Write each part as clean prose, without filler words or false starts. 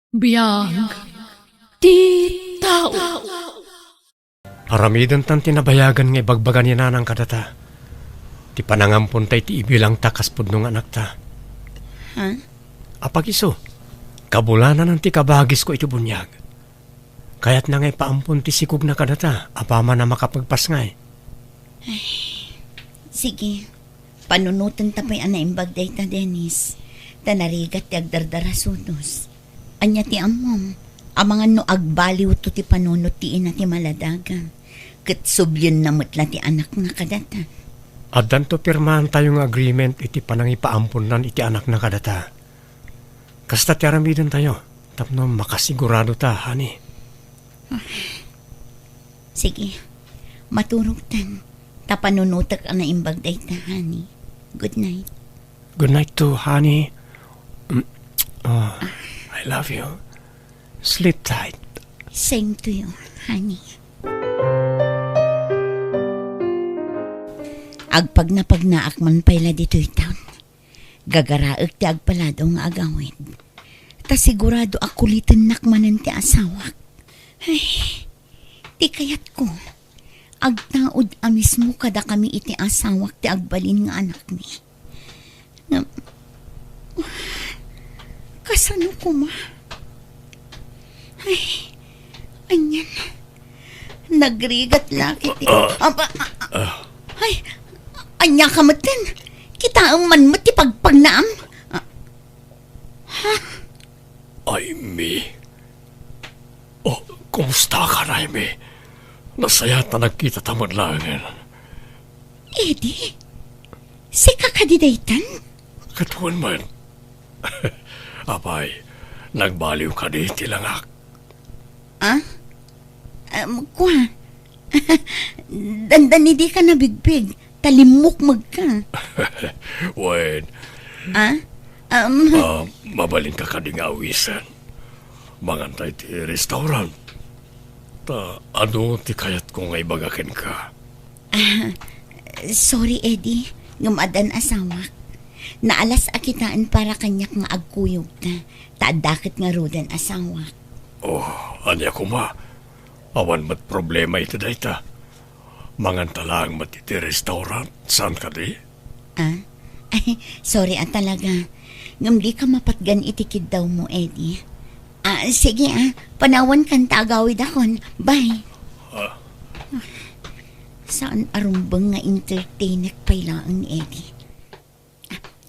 Biyag ti tao. Aramidon tan tinabayagan nga ibagbagan ni nanang kadata. Ti panangampon tay ti ibilang takas pudno nga anak ta. Ha? Apagiso, kabulanan ng ti kabagis ko ito bunyag. Kaya't na ngay paampon ti sikog na kadata, apama na makapagpasngay. Sige. Panunutan tapay anaimbag day ta, Dennis. Tanarigat ti agdardara sudos. Anya ti amom. Amangan no agbaliw to ti panunot ti ina ti maladagan. Kat subyon na mutla ti anak na kadata. At danto pirmahan tayong agreement iti panangipaampon iti anak na kadata. Kasta ti aramidon tayo, tapno makasigurado ta, hani. Sige. Maturog tan. Tapanunutak anaimbag day ta, honey. Good night. Good night too, honey. Oh, I love you. Sleep tight. Same to you, honey. Agpag na pagnaakman pala dito'y taon. Gagaraag ti agpalado nga agawid. Ta sigurado akulitin nakmanan ti asawak. Ay, ti kayat ko. Agtaod mismo kada kami iti asawak ti agbalin nga anak mi. Kasano ko ma? Ay, anyan. Nagrigat laki ti. Ay, anya ka matin. Kita ang man ti pagpagnaam. Ay, mi. Oh, kumusta ka na, mi? Nasaya ta nagkita tamad langin. Eddie, si kakadidaytan? Katuan man. Apay, nagbaliw ka di tilangak. Ah? Kuha. Dandan hindi ka nabigbig. Talimok magka. Wait, Ah? mabalin ka kading awisan. Mangantay ti restaurant. Ta, ano ti kayat ko nga ibagakin ka? Sorry, Eddie. Ngumadan asawak. Naalas akitaan para kanyak nga agkuyog na. Taadakit nga rodan asawak. Oh, anya ko ma. Awan mat problema ito dayta. Mangantala ang matiti restaurant. Saan ka di? Ah? Ay, sorry talaga. Ngamli ka mapatgan itikid daw mo, Eddie. Sige panawan kan tagawid akon. Bye. Saan arumbang nga entertainek pailaan ni Eddie?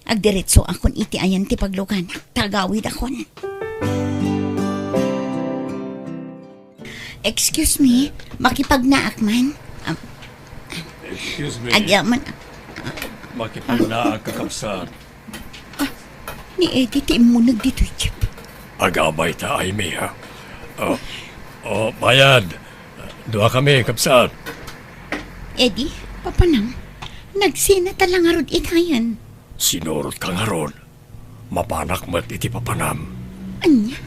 Agdiretso akon iti ayan ti paglugan. Tagawid akon. Excuse me, makipagnaak man. Excuse me. Agyaman. Makipagnaak kakabsat. Ni Eddie ti mo nagdito, Chip. Agabay ta ay mi ha. Bayad. Dua kami, kapsat. Eddie, papanang, nagsina talang arod itayan. Sinurot ka nga ron. Mapanak mat iti papanam. Anya,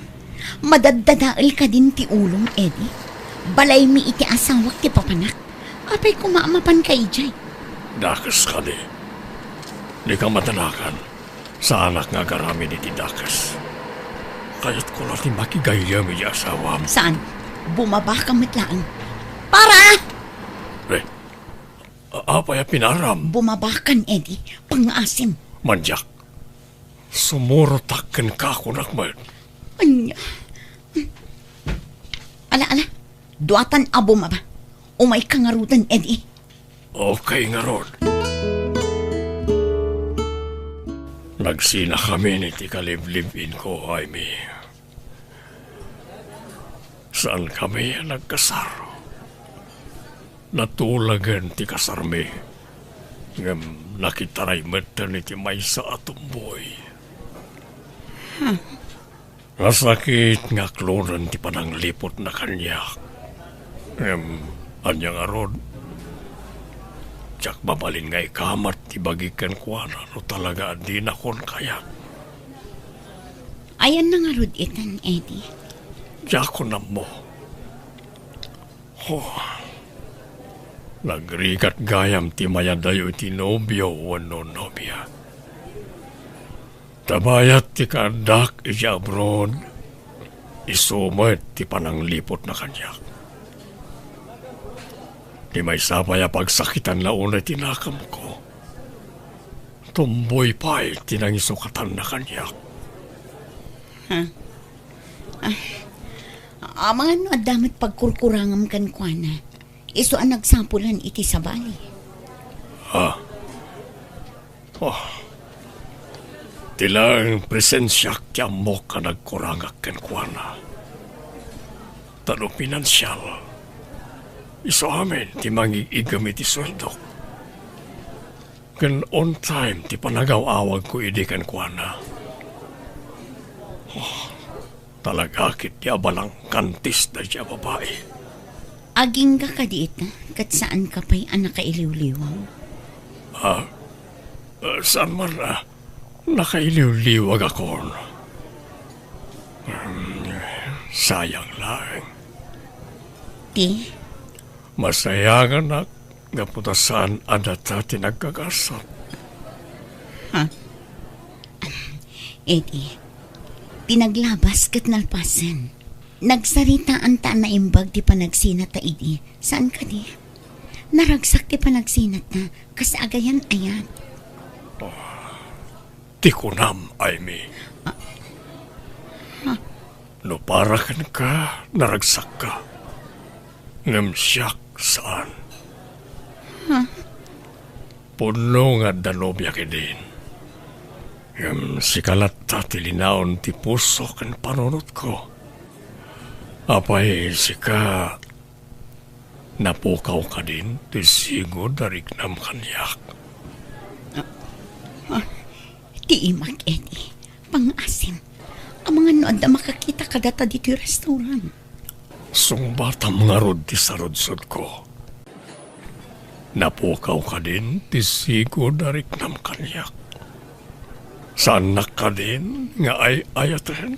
madadadaal ka din ti ulong, Eddie. Balay mi iti asawak ti papanak. Apay kumaamapan ka ijay. Dakas ka di. Di ka matanakan. Sa anak nga garami iti dakas. Kaya't ko natin makigaya mi di asawam. Saan? Bumaba ka matlaan. Para! Apay pinaram. Bumabakan, Eddie. Pangasim. Manjak. Sumurotakken ka kunakman. Anya. Ala. Duatan bumaba. Umay ka nga rutan, Eddie. Okay nga ron. Nagsina kami ni ti kaliblibin ko, Jaime. Saan kami nagkasaro? Natulagan ti kasarmi. Ngam nakitaray mata ni ti maysa atumboy. Nasakit nga kloran ti pananglipot na kanya. Ngam anya nga ron. Tsak babalin nga ikamat ti bagikan ko no talaga di na kon kaya. Ayan na nga rod itan, Eddie. Tsak ko na mo. Nagrikat gayam ti mayadayo ti nobyo wano nobya. Tabayat ti kandak iti abroad. Isumet ti pananglipot na kanyak. Di may sabay pagsakitan launay tinakam ko. Tumboy pa'y tinangisukatan na kanyak. Mga ano adamit pagkurkurangam kan kuana. Iso ang nagsampulan iti sa bali. Tilang presensyak ti amok ka nagkurangak ken kuana. Tano pinansyal. Iso amin ti mangiigami ti sweldo. Ken on time ti panagaw-awag ko idi ken kuana. Talagakit ti abalang kantis na siya babae. Aging ka kadiit na, kat saan ka pa'y anak kailiw-liwaw? Saan man nakailiw-liwag ako. Sayang lang. Ti? Masayangan na nga putasan adata tinagkagasat. Edi, pinaglabas kat nalpasan. Nagsaritaan ta na imbag di panagsinat ta idi. Saan ka di? Naragsak di panagsinat na kas agayan ayan. Di ko nam, Aimee. No para kan ka, naragsak ka. Namsyak saan? Puno nga danobya ka din. Sikalat ta tilinaon ti puso kan panunot ko. Apay sika napukaw ka din ti sigod darig nam kanyak. Ti imak edi, pangasim. Ang mga nood na makakita ka data dito yung restaurant. Sungbatam nga rod ti sarodsod ko. Napukaw ka din ti sigod darig nam kanyak. Saan ka din nga ay ayaten?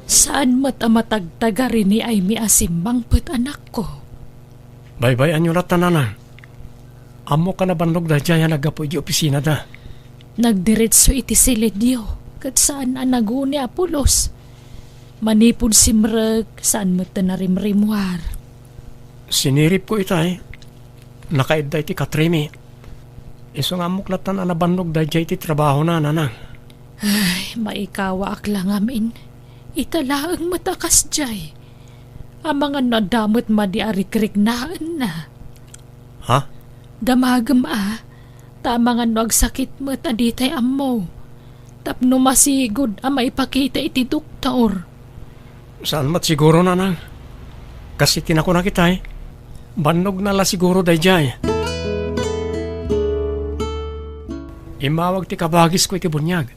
Saan matamatagtaga rin ni Aimee Asimbang put anak ko? Bye-bye anyo ratanana. Amo ka na bandog da jaya nagapo di opisina da. Nagdiretso iti silidyo, kat saan anaguni Apulos. Manipod simrag, saan mo tanarimrimuar. Sinirip ko itay. Nakaidda iti katrimi. Iso nga muklatan na bandog da jaya iti trabaho na nanang. Ay, maikawa ak lang amin. Italaang matakas jay. Ang mga nadamot madiarikrik naan na. Ha? Damagam tama nga nagsakit mo taditay ammo. Tapno masigod maipakita iti doktor. Saan mat siguro nanang? Kasi tinako na kita Bandog na la siguro da jaya. Imawag ti kabagis ko iti bunyag.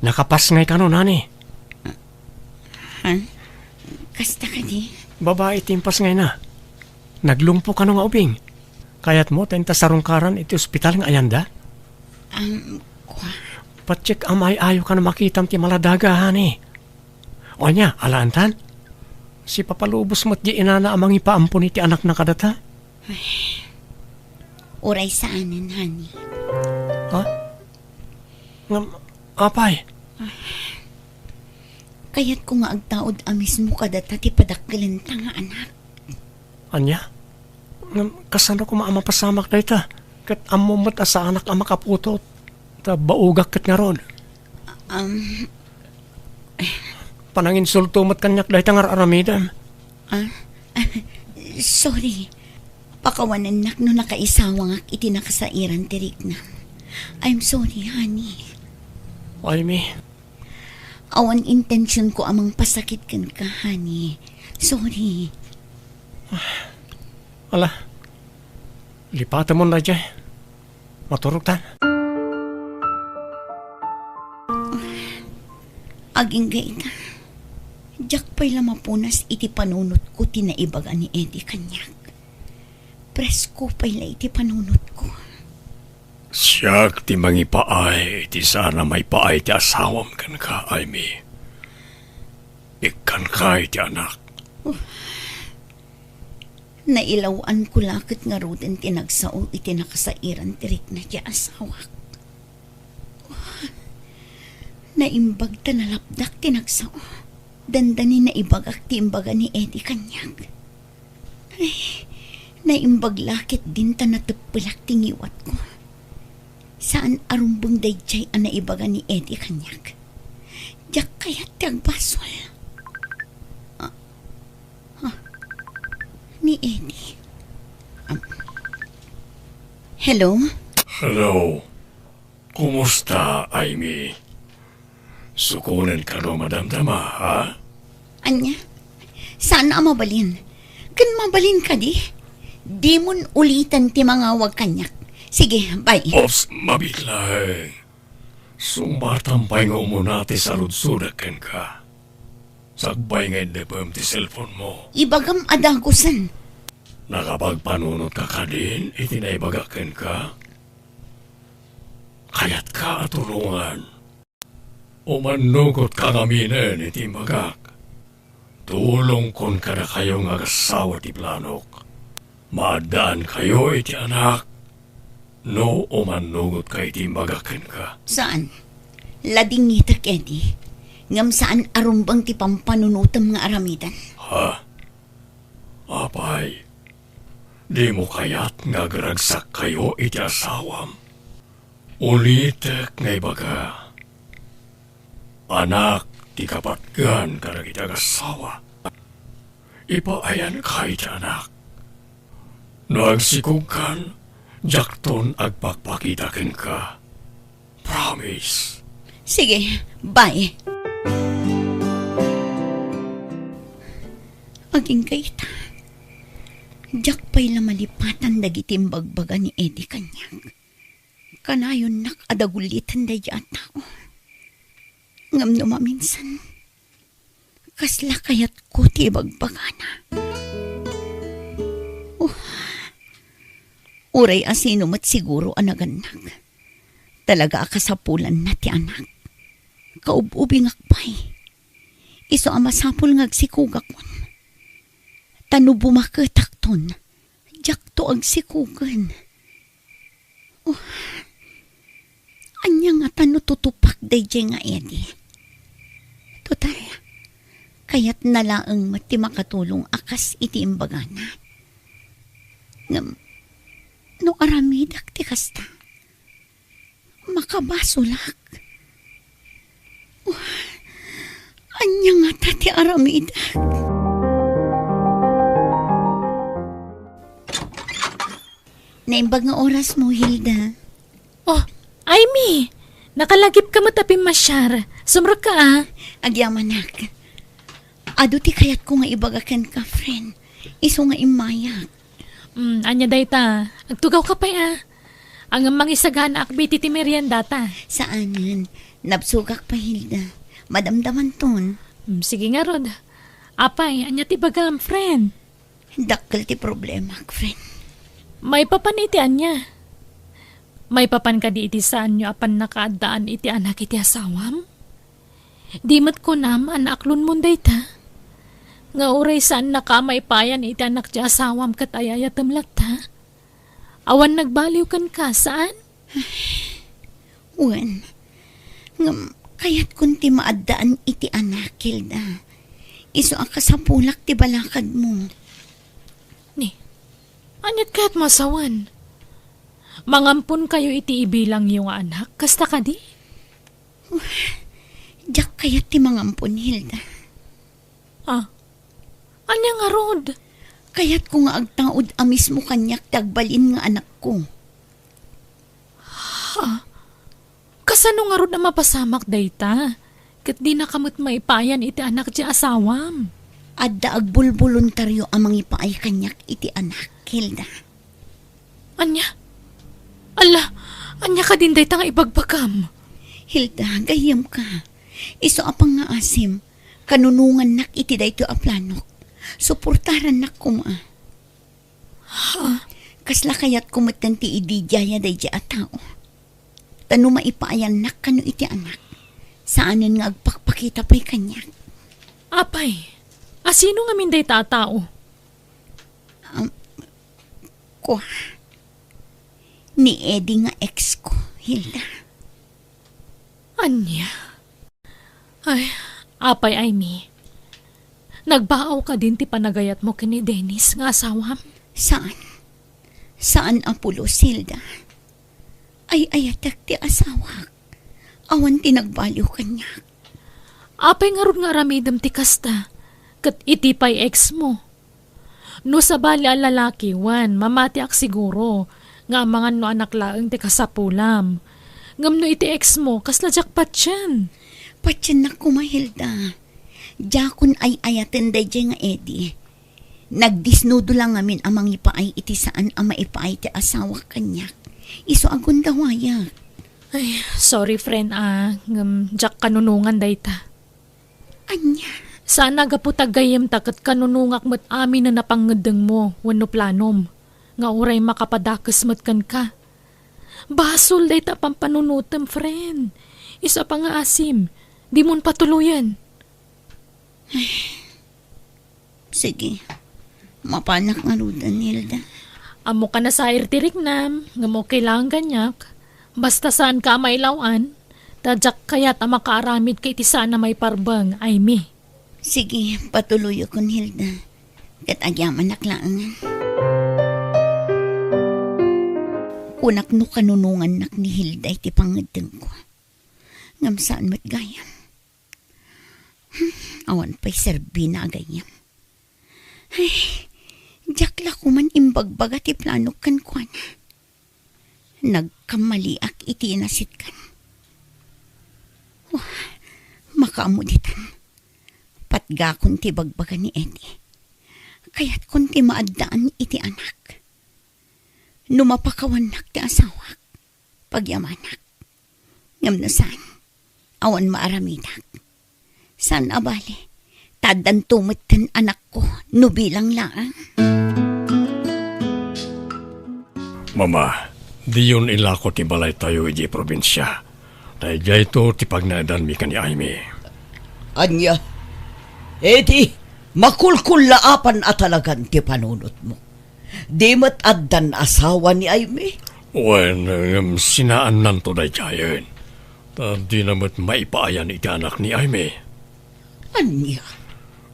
Nakapas ngay ka no, nani. Kasta ka di? Babae timpas ngay na. Naglumpo ka no nga ubing. Kayat mo, tenta sarungkaran iti ospital nga ayanda? Patsik amay ayo ka na makitam ti maladaga, hani. O niya, alaantan? Si papalubos mo't di inana amang ipaampun iti anak na kadata? Uray saanan, hani. Ha? Apay? Kaya't ko nga agtaod amis mo kadata ti padakkelenta nga anak. Anya? Kasano ko maamapasamak na ita? Kat amumat sa anak ang makaputot. Ta baugak kat nga ron. Panangin sulto mat kanyak na ita nga aramidam. Sorry. Pakawanan nak no nakaisawang ak iti nakasairan tirik na. I'm sorry, honey. Aimee. Awan intention ko amang pasakit kan ka, honey. Sorry. Ala, lipatan mo na dyan. Maturog tan. Aging gaita. Diyak pa'y lamapunas iti panunot ko tinaibaga ni Eddie kanyak. Presko pa'y la iti panunot ko. Siyak ti mangipaay, ti sana may paay ti asawam kan ka, Aimee. Ikan ka iti anak. Nailawan ko lakit nga ruten tinagsao iti nakasairan tirik na ti asawak. Naimbag ta nalapdak tinagsao. Dandanin na ibagak ti imbaga ni Eddie kanyag. Ay, naimbag lakit din ta natagpilak tingiwat ko. Saan arumbong dayjay ang naibaga ni Eddie kanyag? Diyak kaya tiyag basol. Ni Eddie. Hello? Hello. Kumusta, Amy? Sukunan ka no madamdama, ha? Anya? Saan na mabalin? Kan mabalin ka di? Di mon ulitan ti mga wag kanyak. Sige, bye. Ops, mabigla eh. Sumbartampay nga umuna ti saludsudakan ka. Sagbay nga hindi pa ti cellphone mo. Ibagam adagusan. Nakapagpanunod ka ka din, itinaibagakan ka. Kaya't ka atulungan. Umanugot ka kaminin iti magak. Tulong kon kada kayo nga asawa ti planok. Maadaan kayo iti anak. No umanugot ka iti magakan ka. Saan? Lading ngitak, Eddie. Ngam saan arumbang ti pampanunutam nga aramidan? Ha? Apay, di mo kaya't ngagragsak kayo iti asawam. Ulitek nga ibaga. Anak, ti kapatgan kada kita asawa. Ipaayan ka iti anak. Nagsikugkan, jakton agpakpakitakin ka. Promise. Sige, bye. Aging kayta. Jak pa'y lamalipatan dagitim bagbaga ni Eddie kanyang. Kanayon nak adagulitan day at tao. Ngam numaminsan. Kasla kayat ko ti bagbagana. Uray asino mat siguro anaganak. Talaga akasapulan na ti anak. Kaububing akpay. Iso amasapul ngagsikugak mon. Tano bumaketakton. Jak to agsikugan. Anya nga tano tutupak dayjay nga Eddie. Total, kayat nalaang mati makatulong akas iti imbagana. Ngam, no aramidak ti kasta. Makabasulak. Anya nga tati aramidak. Naimbag nga oras mo, Hilda. Oh, Amy! Nakalagip ka matapim masyar. Sumra ka ah. Agyamanak. Ado ti kayat ko nga ibagakan ka, friend. Iso nga imayak. Anya day ta. Agtugaw ka pa ah. Ang mangisagana akbiti ti merienda ta. Saanan? Napsugak pa, Hilda. Madamdaman ton. Sige nga Rod. Apay, anya ti bagam friend. Dakkel ti problema, friend. May papan iti anya. May papan ka di iti saan nyo apan nakaadaan iti anak iti asawam? Di mat ko naman aklon munday ta. Nga uray saan nakamay payan iti anak ti asawam kat ayayatamlat ta. Awan nagbaliw kan ka saan? Wan, ngam kayat kunti maadaan iti anak, Hilda. Iso ang kasapulak ti balakad mo. Ni, anyat kaya't masawan. Mangampun kayo iti ibilang yung anak, kasta ka di? Diyak kayat ti mangampun, Hilda. Ah, anya nga Rod? Kayat ko nga agtaod amis mo kanyak tagbalin nga anak ko. Kasano nga Rod na mapasamak dayta? Kat di nakamot maipayan iti anak ti asawam. Adda agbulboluntaryo amang ipaay kanyak iti anak, Hilda. Anya? Ala, anya ka din dayta nga ibagbagam. Hilda, gayam ka. Iso apang nga asim, kanunungan nak iti dayto a planok. Suportaran nak kuma. Kasla kayat kumatan ti idijaya dayja a tao. Tano maipaayan nak kano iti anak. Saanan nga agpakpakita pa'y kanyak. Apay, asino nga min dayta a tao? Ko. Ni Eddie nga ex ko, Hilda. Anya? Ay, apay Amy. Nagbaaw ka din ti panagayat mo kini Dennis nga asawam. Saan? Saan Apulo, Silda? Ay ayatak ti asawak. Awan tinagbaliw kanya. Apay nga ron nga ramidam ti kasta. Kat iti pay ex mo. No sa bali ang lalaki, wan, mamati ak siguro. Nga mga no anak laeng ti kasapulam. Ngam no iti ex mo, kasla jakpat yan. Patyan na kumahilda. Jakon ay ayaten day nga edi. Nagdisnudo lang amin amang ipaay iti saan ama ipaay ti asawa kanyak. Iso agon dawaya. Ay, sorry friend ngam jak kanunungan dayta. Anya? Sana gaputag gayem takat kanunungak met amin na napangedeng mo, wano planom. Nga uray makapadakes met kan ka. Basol dayta pampanunutem friend. Isa pa nga asim, di mon patuluyan. Sige. Mapanak nga rudan, Hilda. Amo ka na sa irtirik nam, nga mo kailangan ganyak. Basta saan ka mailawan, tadyak kaya't ang makaaramid kay ti sana may parbang, ay mi. Sige, patuloy akong Hilda. Kat agyaman naklaangan. Unak no kanunungan nak ni Hilda iti pangadeng ko. Ngam saan mat gayam. Awan pa'y serbi na agayam. Ay, jakla ko man imbagbaga ti plano kan kwa na. Nagkamaliak iti nasit kan. Oh, makaamuditan. Patga kun ti bagbaga ni Eddie. Kaya't kun ti maadaan iti anak. Numapakawanak ti asawak. Pagyamanak. Ngam na saan? Awan maaramidak. San abali? Tadan tumiten anak ko. Nubilang lang. Mama, di yun ilako ti balay tayo iji probinsya. Dahil ito ti pagnaadan mi kani Aimee. Anya, edi, makulkulaapan at talagan ti panunot mo. Di mat addan asawa ni Aimee. Wen, sinaan nanto day jayen. Di namat maipaayan iti anak ni Aimee. Anya,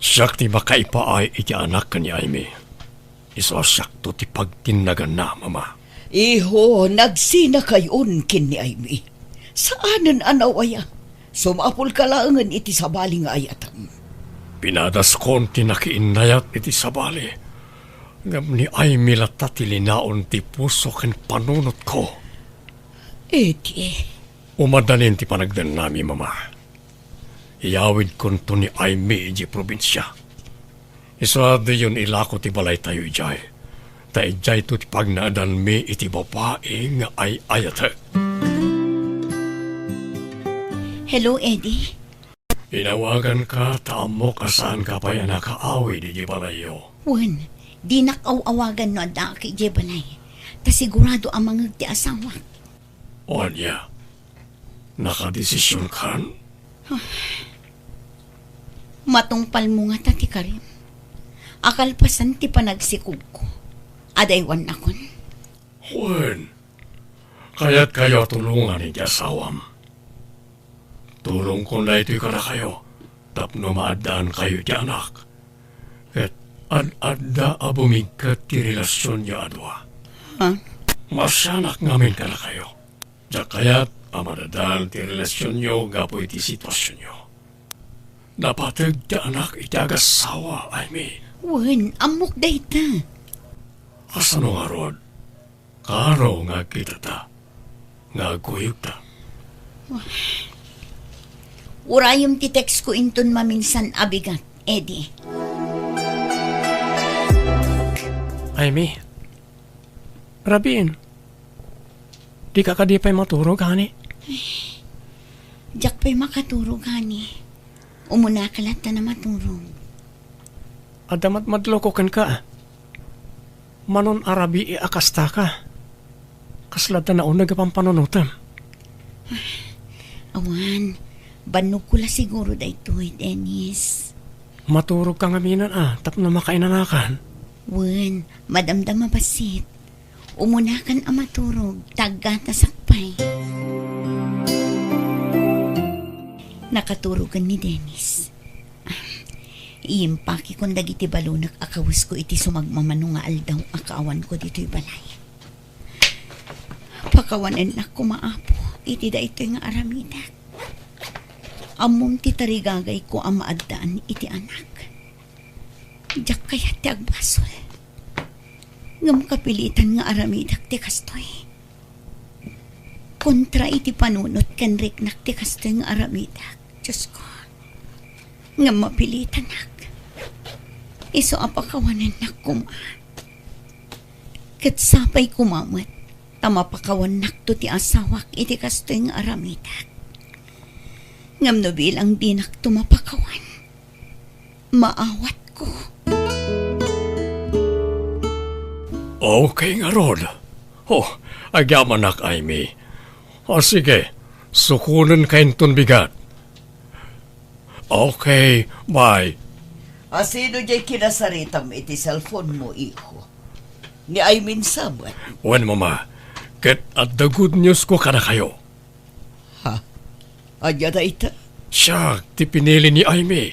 Siyak ti makaipaay iti anak kani Aimee. Iso siyak to ti pagtinagan na, Mama. iho, nagsina kayon kin ni Aimee. Saanan anawaya? Sumapol ka laangan iti sabali nga ayatam. Pinadas kon ti nakiinayat iti sabali. Ngam ni Aimee lata ti linaon ti puso ken panunot ko. Edi, Umadanin ti panagdan nami, Mama. Iyawid kon to ni Aimee iji probinsya. Isa di yun ilako ti balay tayo ijay. Ta ijay to ti pagnaadan mi iti babae nga ay ayat. Hello, Eddie. Inawagan ka, taamo ka saan ka pa yan nakaawi di balayo. Wan, di nakawawagan no ada kay Jebalay. Ta sigurado ang mga ti asawa. Onya, nakadesisyon kan? Matungpal mo nga tati Karim. Akalpasan ti panagsikog ko. Adaywan akon. Juan, kaya't kayo tulungan ni asawam. Tulong ko na ito'y ka na kayo. Tapno maadaan kayo di anak. At ad-adda abumigkat ti relasyon niya adwa. Ha? Masyanak ngamin ka na kayo. Diyak kaya't amadadaan ti relasyon niyo gapo iti sitwasyon niyo. Napatag ti anak iti agasawa, Aimee. Wan, amok dayta. Kasano nga rod? Karo nga kita ta. Nga guyog ta. Urayom ti text ko inton maminsan abigat, Eddie. Aimee, Rabin, di ka kadipay maturog, hani? Diyak pa'y makaturog, hani. Umuna ka lata na maturog. Adamat madlokokan ka. Manon arabi akasta ka. Kaslada na unag pang panunutan. Awan, banog ko la siguro daytoy, Dennis. Maturog kang aminan tapno makainanakan. Wan, madamdam mabasit. Umunakan ang maturog, taggata sakpay. Nakaturugan ni Dennis. Iimpaki kong dagiti balunak akawis ko iti sumagmamano nga aldaw akaawan ko dito'y balay. Pakawanan na kumaapo iti da ito'y nga aramidak. Amom ti tarigagay ko ang maaddaan iti anak. Diyak kaya ti agbasol. Ngam kapilitan nga aramidak ti kastoy. Kontra iti panunot kan riknak ti kastoy nga aramidak. Diyos ko. Ngam mapilitan nak. Iso apakawanan na kuma. Kat sapay kumamot. Tamapakawan nak to ti asawak iti kastoy nga aramidak. Ngam no bilang dinak tumapakawan. Maawat ko. Okay nga rod. Agyaman nak, Amy. Sige, sukunan kainton bigat. Okay, bye. Sino jay kinasaritam iti cellphone mo, iho? Ni Aymin Sabat. Wen, mama, ket at the good news ko kana kayo. Anya na ita? Siya, ti pinili ni Amy.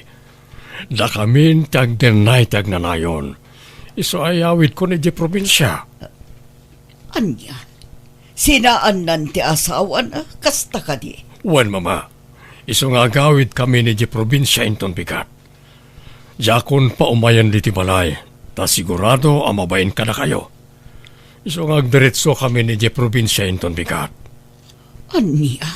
Da kamin tag denay tag nanayon. Iso ayawid ko ni di probinsya. Anya? Sinaan nan ti asawa na kasta ka di? Wen, mama, iso nga gawid kami ni di probinsya inton bigat. Jakon pa umayan di ti balay, ta sigurado amabain ka na kayo. Iso nga agdiretso kami ni di probinsya inton bigat. Anya?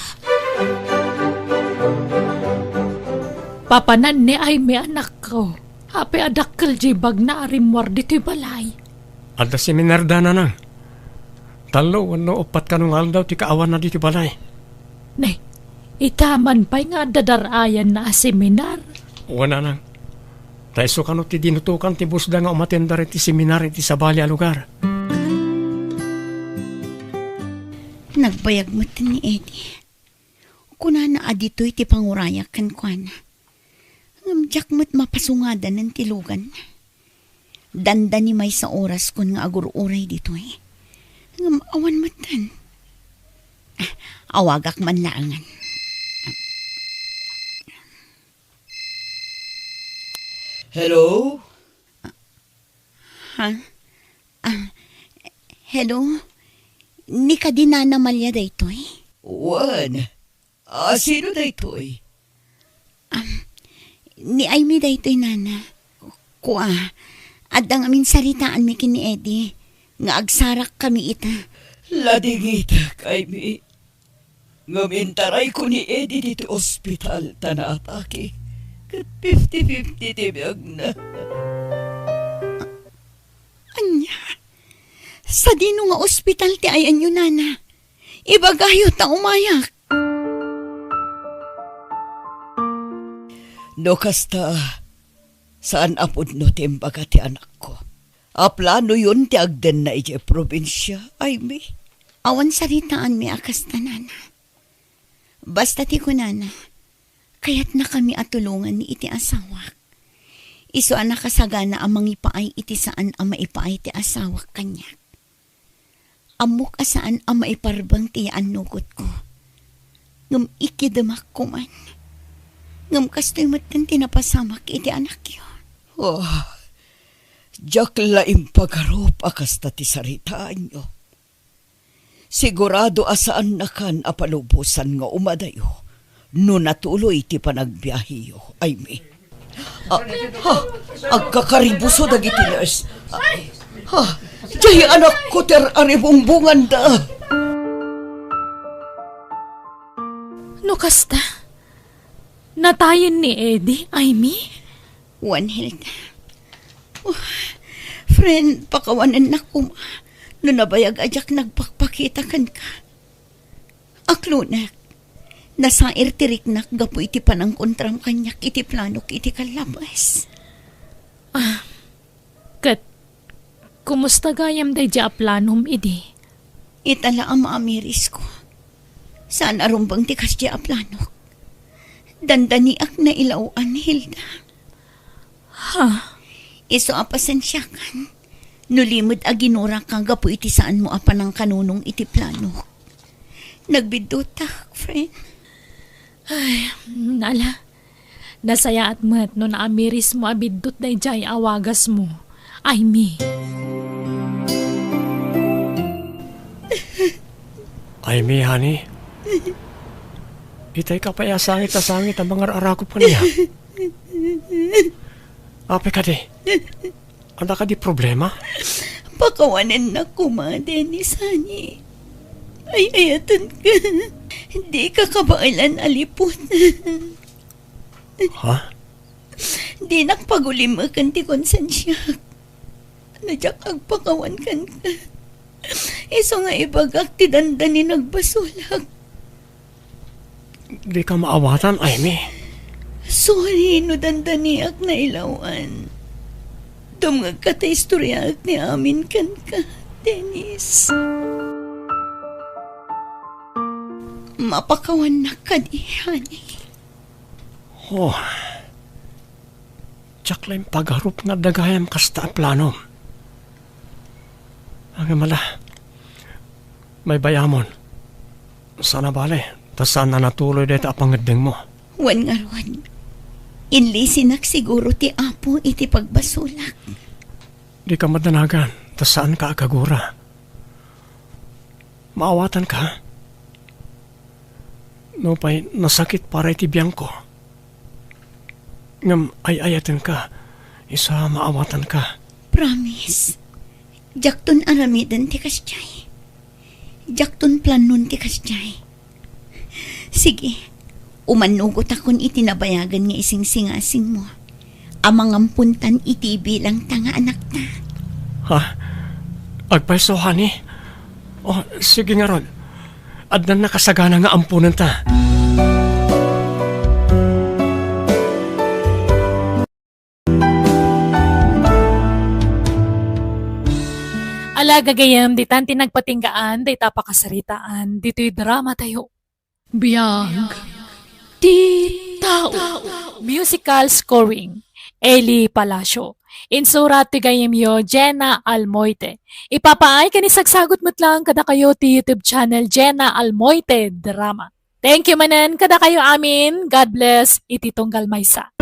Papanan ni ay may anak ko. Hape adakkel di bag na arimwar dito'y balay. Adda seminarda na nang. Talo, wano, upat ka nung aldaw, ti kaawan na dito balay. Nay, itaman pa'y nga dadarayan na seminar. Wana nang. Taiso ka no ti dinutukan ti busda nga umatenda rin ti seminar iti sa bali a lugar. Nagbayag mo ni Eddie. Kuna na adito'y ti pangurayakan ko na. Ngamjak mo't mapasungadan ng tilugan. Danda ni may sa oras kun nga agur-uray dito eh. Ngam awan mo't tan. Awagak man laangan. Hello? Ha? Hello? Ni ka din na namalya dito eh. Wan. Sino na ito'y? Ni Amy daytoy nana. Kuha. Adang amin saritaan mi kini Eddie. Nga agsarak kami ita. Ladingita kay mi. Ngamintaray ko ni Eddie dito ospital tanaatake. Kat 50-50 tibiyag na. Anya. Sa dino nga ospital ti ayan yun nana. Ibagayo ta umayak. No kasta, saan apod no timbaga ti anak ko? Plano yun ti agden na ije probinsya, ay mi. Awan saritaan mi akas tanana. Basta ti kunana, kaya't na kami atulungan ni iti asawak. Iso anak kasagana ang mangipaay iti saan ang maipaay ti asawak kanya. Amok asaan ang maiparbang ti anugot ko. Ngam ikidamak ko man. Ngam kastoy matan tinapasamak iti anak yun. Diyak laing pagarup akas ta ti saritaan nyo. Sigurado asaan na kan apalubusan nga umadayo. No natuloy ti panagbiyahiyo, ay mi. Agkakaribuso dagiti nurse. Jay anak ko ter aribumbungan da. No kasta? Natayin ni Eddie, Amy? Juan Hilda. Friend, pakawanan na kuma. No nabayag ajak nagpakpakita kan ka. Aklunak. Nasair tirik nak gapu iti panang kontram kanyak iti planok iti kalabas. Kat, kumusta gayam day ja planom, Edi? Itala ang maamiris ko. Saan arumbang tikas di aplanok? Dandaniak na ilauan, Hilda. Ha? Iso apasensyakan. Nulimod aginura kang gapu iti saan mo apan ang kanunong iti plano. Nagbidutak, friend. Nala, nasaya at mat no naamiris mo abidot na ijay awagas mo. Ay mi. Ay, mi, honey. Itay ka pa sangit na sangit ang mga arakop ka niya. Ape ka di. Anda ka di problema? Pakawanan na kuma, Dennis, honey. Ay, ayatan ka. Hindi ka kabailan alipot. Ha? Di nakpagulimakan ti konsensya. Nadyak agpakawan kan ka. Iso nga ibagak ti dandani nagbasulak. Di ka maawatan, ay, mi. Sorry no dandani ak na ilawan. Dumngag ka ta istorya ak ni amin kan ka, Dennis. Mapakawan na ka di, honey. Oh. Tsak lang pagharup nga dagayam kasta ang plano. Ang mala. May bayamon. Sana bale. Tas sana natuloy dito apangedeng mo. Wan nga ron. Inlisinak siguro ti apo iti pagbasulak. Di ka madanagan. Tas saan ka akagura? Maawatan ka? No pa'y nasakit para iti biyang ko. Ngam ay-ayatan ka. Isa maawatan ka. Promise. Jakton aramidan ti kasjay. Jakton planon ti kasjay. Sige, umanugot akon itinabayagan nga ising-singasing mo. Amang ampuntan iti bilang tanga anak na. Ha? Agpaiso, honey? Oh, sige nga ron. Adnan nakasagana nga ampunan ta. Ala gagayam, di tan tinagpatinggaan, di tapakasaritaan, dito'y drama tayo. Biyag. Di tao. Musical scoring. Eli Palacio. Insurat ti gayemyo Jenna Almoite. Ipapaay ka ni sagsagot mo't lang kada kayo ti YouTube channel Jenna Almoite Drama. Thank you manan kada kayo amin. God bless. Iti tunggal maysa.